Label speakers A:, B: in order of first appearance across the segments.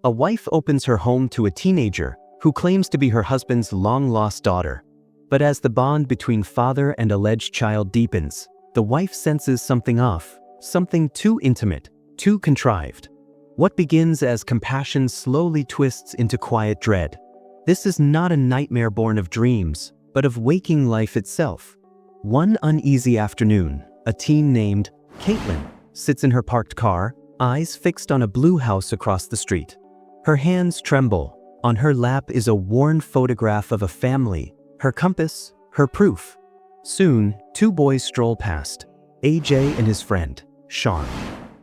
A: A wife opens her home to a teenager who claims to be her husband's long-lost daughter. But as the bond between father and alleged child deepens, the wife senses something off, something too intimate, too contrived. What begins as compassion slowly twists into quiet dread. This is not a nightmare born of dreams, but of waking life itself. One uneasy afternoon, a teen named Caitlin sits in her parked car, eyes fixed on a blue house across the street. Her hands tremble. On her lap is a worn photograph of a family, her compass, her proof. Soon, two boys stroll past, AJ and his friend, Sean.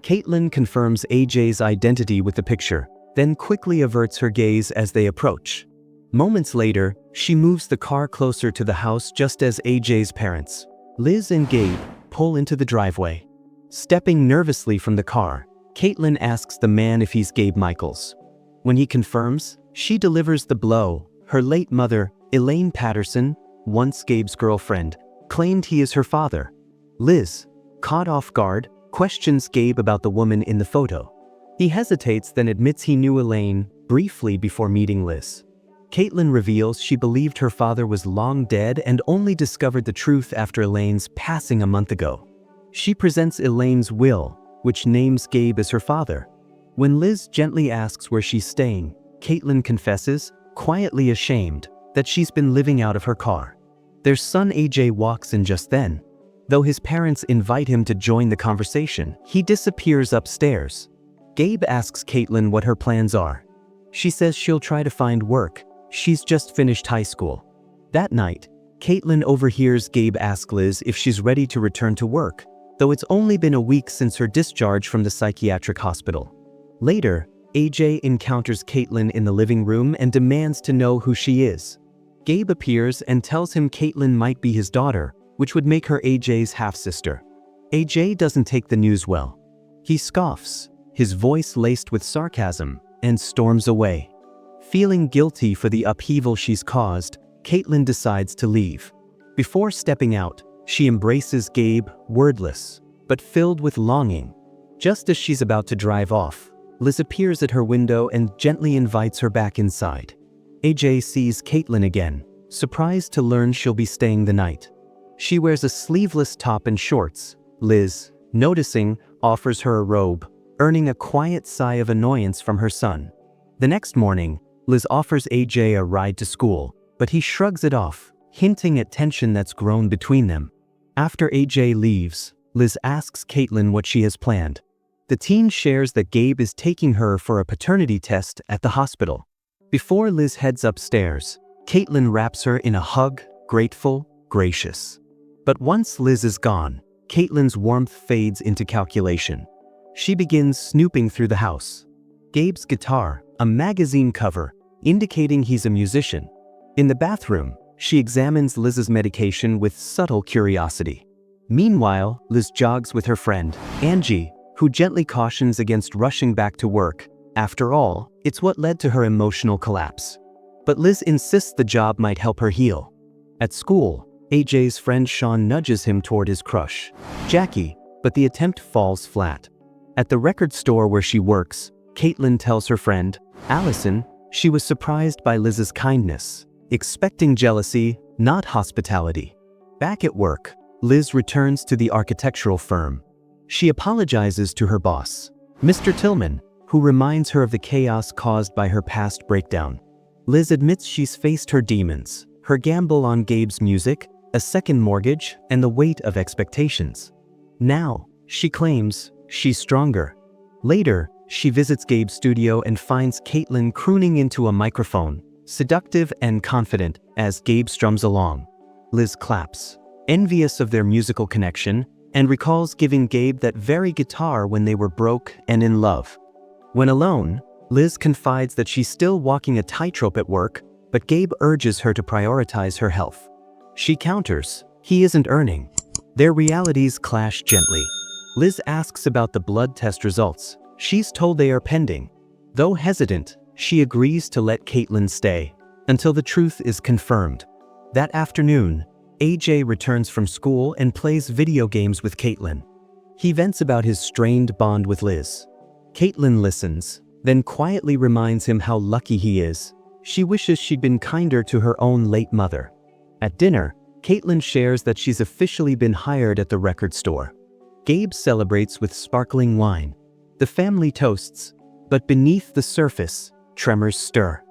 A: Caitlin confirms AJ's identity with the picture, then quickly averts her gaze as they approach. Moments later, she moves the car closer to the house just as AJ's parents, Liz and Gabe, pull into the driveway. Stepping nervously from the car, Caitlin asks the man if he's Gabe Michaels. When he confirms, she delivers the blow. Her late mother, Elaine Patterson, once Gabe's girlfriend, claimed he is her father. Liz, caught off guard, questions Gabe about the woman in the photo. He hesitates, then admits he knew Elaine briefly before meeting Liz. Caitlin reveals she believed her father was long dead and only discovered the truth after Elaine's passing a month ago. She presents Elaine's will, which names Gabe as her father. When Liz gently asks where she's staying, Caitlin confesses, quietly ashamed, that she's been living out of her car. Their son AJ walks in just then. Though his parents invite him to join the conversation, he disappears upstairs. Gabe asks Caitlin what her plans are. She says she'll try to find work. She's just finished high school. That night, Caitlin overhears Gabe ask Liz if she's ready to return to work, though it's only been a week since her discharge from the psychiatric hospital. Later, AJ encounters Caitlin in the living room and demands to know who she is. Gabe appears and tells him Caitlin might be his daughter, which would make her AJ's half-sister. AJ doesn't take the news well. He scoffs, his voice laced with sarcasm, and storms away. Feeling guilty for the upheaval she's caused, Caitlin decides to leave. Before stepping out, she embraces Gabe, wordless, but filled with longing. Just as she's about to drive off, Liz appears at her window and gently invites her back inside. AJ sees Caitlin again, surprised to learn she'll be staying the night. She wears a sleeveless top and shorts. Liz, noticing, offers her a robe, earning a quiet sigh of annoyance from her son. The next morning, Liz offers AJ a ride to school, but he shrugs it off, hinting at tension that's grown between them. After AJ leaves, Liz asks Caitlin what she has planned. The teen shares that Gabe is taking her for a paternity test at the hospital. Before Liz heads upstairs, Caitlin wraps her in a hug, grateful, gracious. But once Liz is gone, Caitlin's warmth fades into calculation. She begins snooping through the house. Gabe's guitar, a magazine cover, indicating he's a musician. In the bathroom, she examines Liz's medication with subtle curiosity. Meanwhile, Liz jogs with her friend, Angie, who gently cautions against rushing back to work. After all, it's what led to her emotional collapse. But Liz insists the job might help her heal. At school, AJ's friend Sean nudges him toward his crush, Jackie, but the attempt falls flat. At the record store where she works, Caitlin tells her friend, Allison, she was surprised by Liz's kindness, expecting jealousy, not hospitality. Back at work, Liz returns to the architectural firm. She apologizes to her boss, Mr. Tillman, who reminds her of the chaos caused by her past breakdown. Liz admits she's faced her demons, her gamble on Gabe's music, a second mortgage, and the weight of expectations. Now, she claims, she's stronger. Later, she visits Gabe's studio and finds Caitlin crooning into a microphone, seductive and confident, as Gabe strums along. Liz claps, envious of their musical connection, and recalls giving Gabe that very guitar when they were broke and in love. When alone, Liz confides that she's still walking a tightrope at work, but Gabe urges her to prioritize her health. She counters, he isn't earning. Their realities clash gently. Liz asks about the blood test results. She's told they are pending. Though hesitant, she agrees to let Caitlin stay until the truth is confirmed. That afternoon, AJ returns from school and plays video games with Caitlin. He vents about his strained bond with Liz. Caitlin listens, then quietly reminds him how lucky he is. She wishes she'd been kinder to her own late mother. At dinner, Caitlin shares that she's officially been hired at the record store. Gabe celebrates with sparkling wine. The family toasts, but beneath the surface, tremors stir.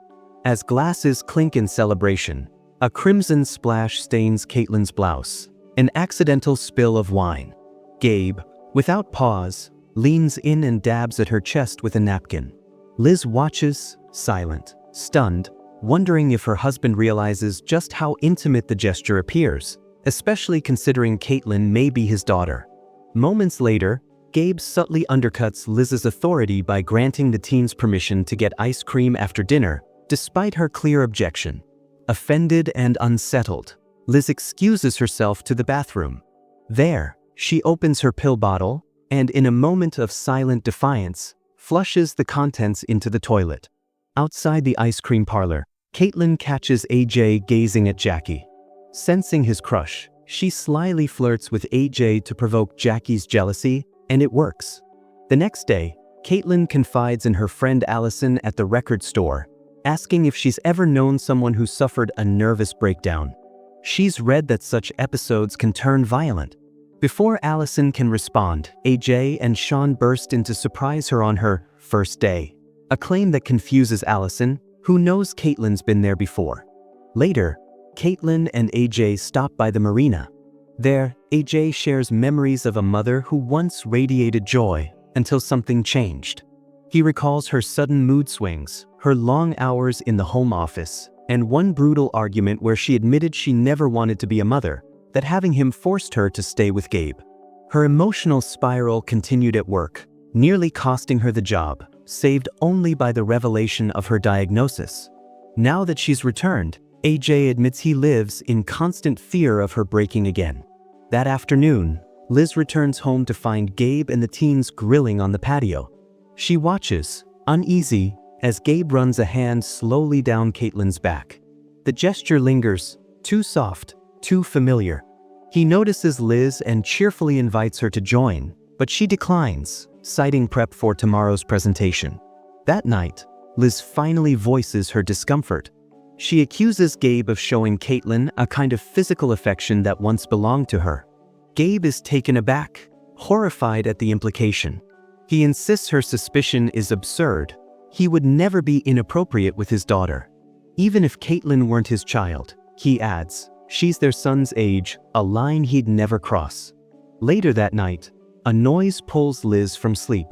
A: As glasses clink in celebration, a crimson splash stains Caitlin's blouse, an accidental spill of wine. Gabe, without pause, leans in and dabs at her chest with a napkin. Liz watches, silent, stunned, wondering if her husband realizes just how intimate the gesture appears, especially considering Caitlin may be his daughter. Moments later, Gabe subtly undercuts Liz's authority by granting the teens permission to get ice cream after dinner, despite her clear objection. Offended and unsettled, Liz excuses herself to the bathroom. There, she opens her pill bottle and, in a moment of silent defiance, flushes the contents into the toilet. Outside the ice cream parlor, Caitlin catches AJ gazing at Jackie. Sensing his crush, she slyly flirts with AJ to provoke Jackie's jealousy, and it works. The next day, Caitlin confides in her friend Allison at the record store, asking if she's ever known someone who suffered a nervous breakdown. She's read that such episodes can turn violent. Before Allison can respond, AJ and Sean burst in to surprise her on her first day, a claim that confuses Allison, who knows Caitlin's been there before. Later, Caitlin and AJ stop by the marina. There, AJ shares memories of a mother who once radiated joy until something changed. He recalls her sudden mood swings, her long hours in the home office, and one brutal argument where she admitted she never wanted to be a mother, that having him forced her to stay with Gabe. Her emotional spiral continued at work, nearly costing her the job, saved only by the revelation of her diagnosis. Now that she's returned, AJ admits he lives in constant fear of her breaking again. That afternoon, Liz returns home to find Gabe and the teens grilling on the patio. She watches, uneasy, as Gabe runs a hand slowly down Caitlin's back. The gesture lingers, too soft, too familiar. He notices Liz and cheerfully invites her to join, but she declines, citing prep for tomorrow's presentation. That night, Liz finally voices her discomfort. She accuses Gabe of showing Caitlin a kind of physical affection that once belonged to her. Gabe is taken aback, horrified at the implication. He insists her suspicion is absurd. He would never be inappropriate with his daughter. Even if Caitlin weren't his child, he adds, she's their son's age, a line he'd never cross. Later that night, a noise pulls Liz from sleep.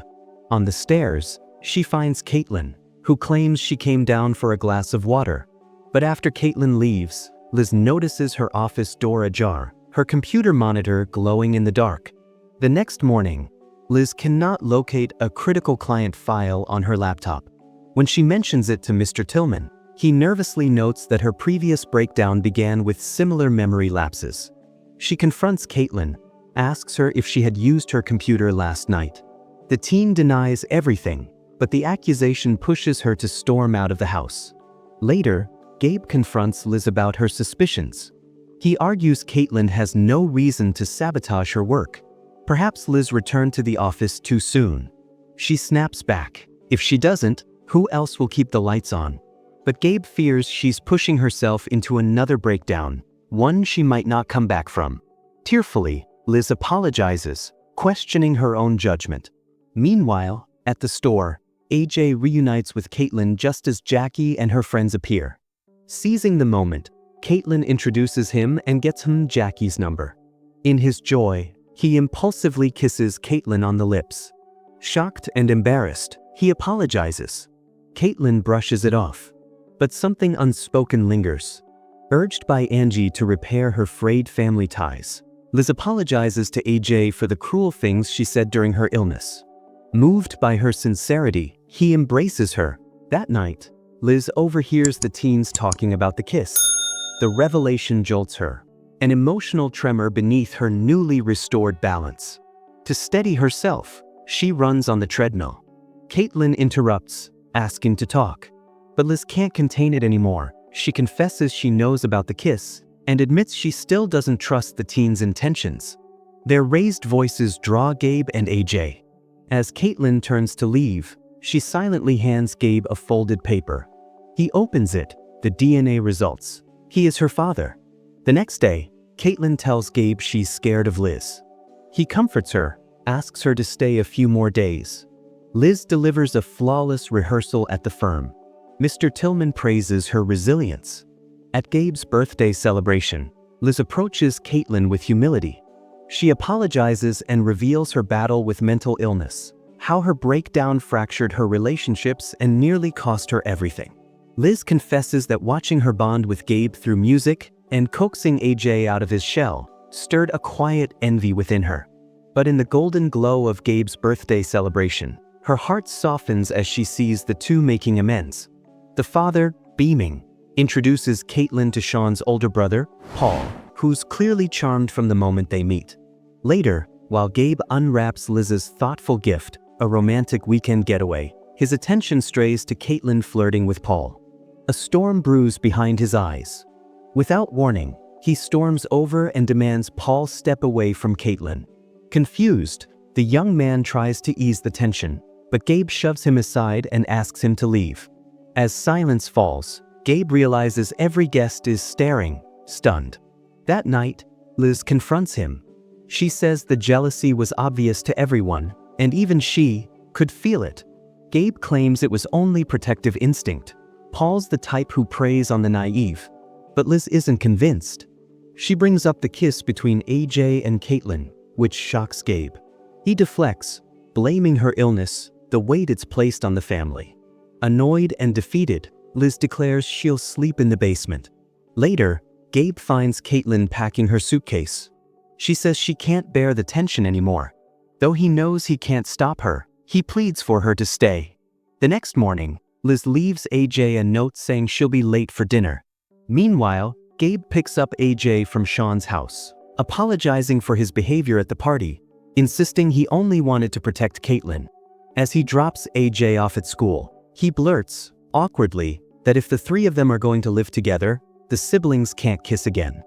A: On the stairs, she finds Caitlin, who claims she came down for a glass of water. But after Caitlin leaves, Liz notices her office door ajar, her computer monitor glowing in the dark. The next morning, Liz cannot locate a critical client file on her laptop. When she mentions it to Mr. Tillman, he nervously notes that her previous breakdown began with similar memory lapses. She confronts Caitlin, asks her if she had used her computer last night. The teen denies everything, but the accusation pushes her to storm out of the house. Later, Gabe confronts Liz about her suspicions. He argues Caitlin has no reason to sabotage her work. Perhaps Liz returned to the office too soon. She snaps back. If she doesn't, who else will keep the lights on? But Gabe fears she's pushing herself into another breakdown, one she might not come back from. Tearfully, Liz apologizes, questioning her own judgment. Meanwhile, at the store, AJ reunites with Caitlin just as Jackie and her friends appear. Seizing the moment, Caitlin introduces him and gets him Jackie's number. In his joy, he impulsively kisses Caitlin on the lips. Shocked and embarrassed, he apologizes. Caitlin brushes it off. But something unspoken lingers. Urged by Angie to repair her frayed family ties, Liz apologizes to AJ for the cruel things she said during her illness. Moved by her sincerity, he embraces her. That night, Liz overhears the teens talking about the kiss. The revelation jolts her, an emotional tremor beneath her newly restored balance. To steady herself, she runs on the treadmill. Caitlin interrupts, asking to talk. But Liz can't contain it anymore. She confesses she knows about the kiss and admits she still doesn't trust the teens' intentions. Their raised voices draw Gabe and AJ. As Caitlin turns to leave, She silently hands Gabe a folded paper. He opens it, the DNA results. He is her father. The next day, Caitlin tells Gabe she's scared of Liz. He comforts her, asks her to stay a few more days. Liz delivers a flawless rehearsal at the firm. Mr. Tillman praises her resilience. At Gabe's birthday celebration, Liz approaches Caitlin with humility. She apologizes and reveals her battle with mental illness, how her breakdown fractured her relationships and nearly cost her everything. Liz confesses that watching her bond with Gabe through music and coaxing AJ out of his shell stirred a quiet envy within her. But in the golden glow of Gabe's birthday celebration, her heart softens as she sees the two making amends. The father, beaming, introduces Caitlin to Sean's older brother, Paul, who's clearly charmed from the moment they meet. Later, while Gabe unwraps Liz's thoughtful gift, a romantic weekend getaway, his attention strays to Caitlin flirting with Paul. A storm brews behind his eyes. Without warning, he storms over and demands Paul step away from Caitlin. Confused, the young man tries to ease the tension, but Gabe shoves him aside and asks him to leave. As silence falls, Gabe realizes every guest is staring, stunned. That night, Liz confronts him. She says the jealousy was obvious to everyone, and even she could feel it. Gabe claims it was only protective instinct. Paul's the type who preys on the naive. But Liz isn't convinced. She brings up the kiss between AJ and Caitlin, which shocks Gabe. He deflects, blaming her illness, the weight it's placed on the family. Annoyed and defeated, Liz declares she'll sleep in the basement. Later, Gabe finds Caitlin packing her suitcase. She says she can't bear the tension anymore. Though he knows he can't stop her, he pleads for her to stay. The next morning, Liz leaves AJ a note saying she'll be late for dinner. Meanwhile, Gabe picks up AJ from Sean's house, apologizing for his behavior at the party, insisting he only wanted to protect Caitlin. As he drops AJ off at school, he blurts, awkwardly, that if the three of them are going to live together, the siblings can't kiss again.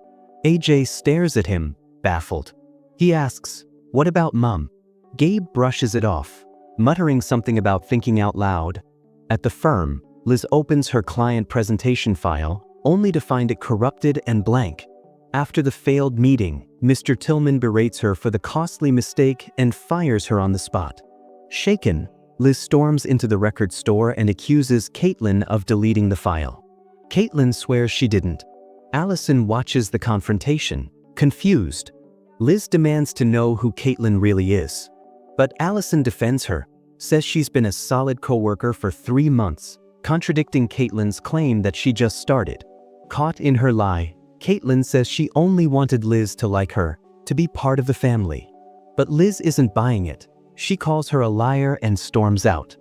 A: AJ stares at him, baffled. He asks, "What about Mum?" Gabe brushes it off, muttering something about thinking out loud. At the firm, Liz opens her client presentation file, only to find it corrupted and blank. After the failed meeting, Mr. Tillman berates her for the costly mistake and fires her on the spot. Shaken, Liz storms into the record store and accuses Caitlin of deleting the file. Caitlin swears she didn't. Allison watches the confrontation, confused. Liz demands to know who Caitlin really is. But Allison defends her, says she's been a solid coworker for 3 months, contradicting Caitlin's claim that she just started. Caught in her lie, Caitlin says she only wanted Liz to like her, to be part of the family. But Liz isn't buying it. She calls her a liar and storms out.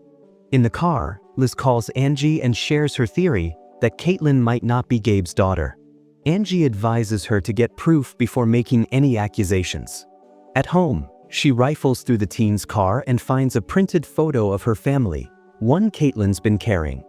A: In the car, Liz calls Angie and shares her theory that Caitlin might not be Gabe's daughter. Angie advises her to get proof before making any accusations. At home, she rifles through the teen's car and finds a printed photo of her family, one Caitlin's been carrying.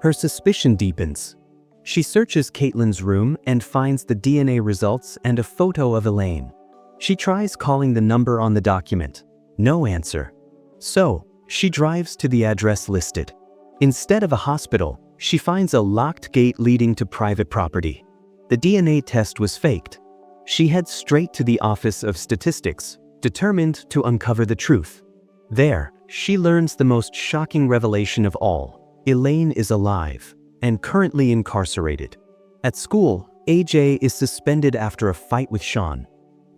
A: Her suspicion deepens. She searches Caitlin's room and finds the DNA results and a photo of Elaine. She tries calling the number on the document. No answer. So, she drives to the address listed. Instead of a hospital, she finds a locked gate leading to private property. The DNA test was faked. She heads straight to the Office of Statistics, determined to uncover the truth. There, she learns the most shocking revelation of all. Elaine is alive and currently incarcerated. At school, AJ is suspended after a fight with Sean.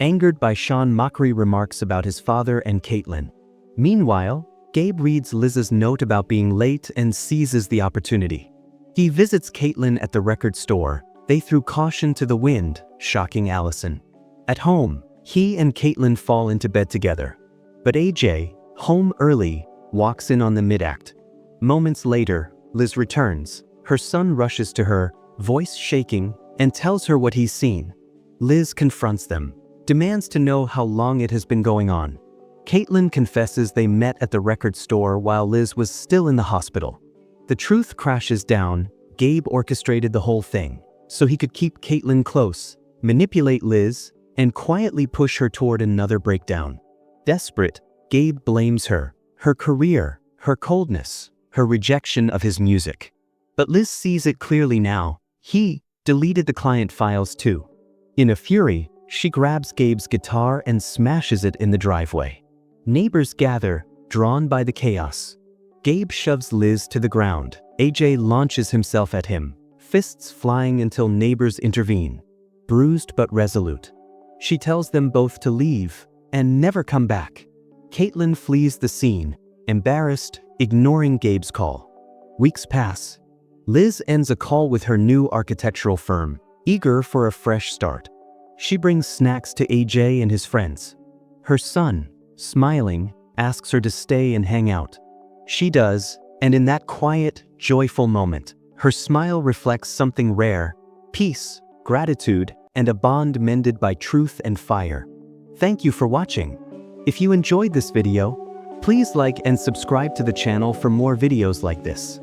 A: Angered by Sean mockery remarks about his father and Caitlin. Meanwhile, Gabe reads Liz's note about being late and seizes the opportunity. He visits Caitlin at the record store. They threw caution to the wind, shocking Allison. At home, he and Caitlin fall into bed together. But AJ, home early, walks in on the mid-act. Moments later, Liz returns. Her son rushes to her, voice shaking, and tells her what he's seen. Liz confronts them, demands to know how long it has been going on. Caitlin confesses they met at the record store while Liz was still in the hospital. The truth crashes down. Gabe orchestrated the whole thing, so he could keep Caitlin close, manipulate Liz, and quietly push her toward another breakdown. Desperate, Gabe blames her, her career, her coldness, her rejection of his music. But Liz sees it clearly now. He deleted the client files too. In a fury, she grabs Gabe's guitar and smashes it in the driveway. Neighbors gather, drawn by the chaos. Gabe shoves Liz to the ground. AJ launches himself at him, fists flying until neighbors intervene. Bruised but resolute, she tells them both to leave and never come back. Caitlin flees the scene, embarrassed, ignoring Gabe's call. Weeks pass. Liz ends a call with her new architectural firm, eager for a fresh start. She brings snacks to AJ and his friends. Her son, smiling, asks her to stay and hang out. She does, and in that quiet, joyful moment, her smile reflects something rare: peace, gratitude, and a bond mended by truth and fire. Thank you for watching. If you enjoyed this video, please like and subscribe to the channel for more videos like this.